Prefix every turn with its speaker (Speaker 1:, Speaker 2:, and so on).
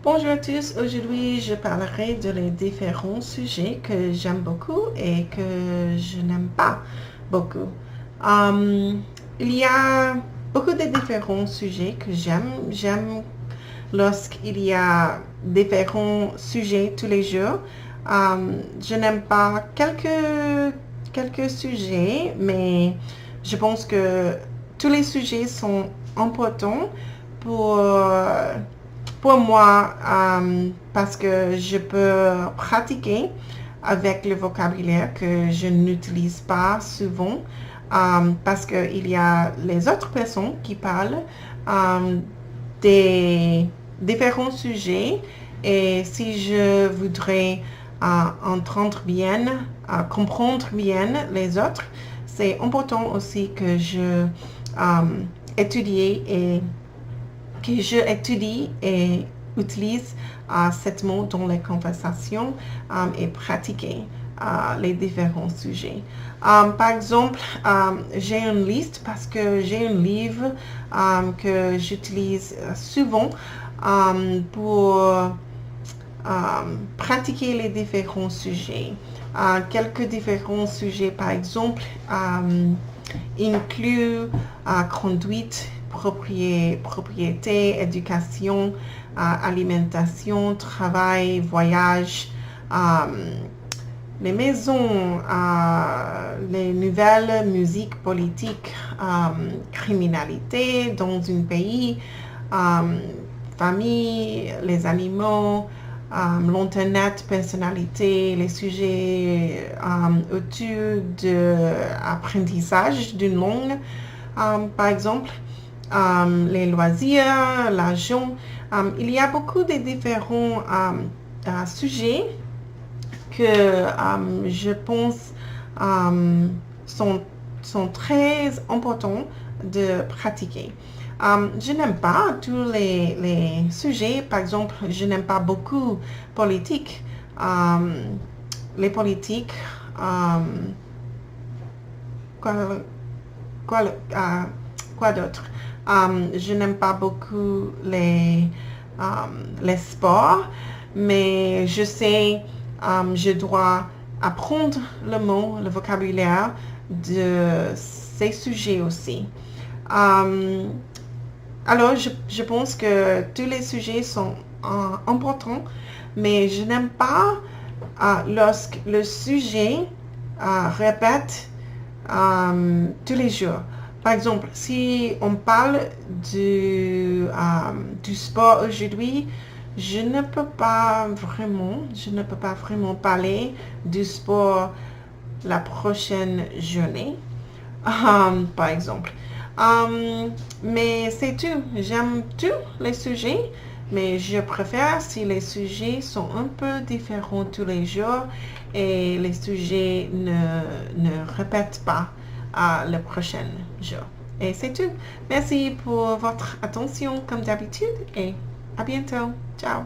Speaker 1: Bonjour à tous, aujourd'hui je parlerai de les différents sujets que j'aime beaucoup et que je n'aime pas beaucoup. Il y a beaucoup de différents sujets que j'aime. J'aime lorsqu'il y a différents sujets tous les jours. Je n'aime pas quelques sujets, mais je pense que tous les sujets sont importants pour pour moi, parce que je peux pratiquer avec le vocabulaire que je n'utilise pas souvent, parce qu'il y a les autres personnes qui parlent des différents sujets et si je voudrais entendre bien, comprendre bien les autres, c'est important aussi que je étudie et utilise cet mot dans les conversations et pratiquer les différents sujets. Par exemple, j'ai une liste parce que j'ai un livre que j'utilise souvent pour pratiquer les différents sujets. Quelques différents sujets, par exemple, incluent conduite, propriété, éducation, alimentation, travail, voyage, les maisons, les nouvelles, musique, politique, criminalité dans un pays, famille, les animaux, l'internet, personnalité, les sujets autour de l'apprentissage d'une langue, par exemple, les loisirs, l'argent. Il y a beaucoup de différents sujets que je pense sont très importants de pratiquer. Je n'aime pas tous les sujets. Par exemple, je n'aime pas beaucoup politique. Les politiques, quoi d'autre? Je n'aime pas beaucoup les sports, mais je sais, je dois apprendre le mot, le vocabulaire de ces sujets aussi. Alors, je pense que tous les sujets sont importants, mais je n'aime pas lorsque le sujet répète tous les jours. Par exemple, si on parle du sport aujourd'hui, je ne peux pas vraiment parler du sport la prochaine journée, par exemple. Mais c'est tout. J'aime tous les sujets, mais je préfère si les sujets sont un peu différents tous les jours et les sujets ne répètent pas le prochain jour. Et c'est tout. Merci pour votre attention comme d'habitude et à bientôt. Ciao.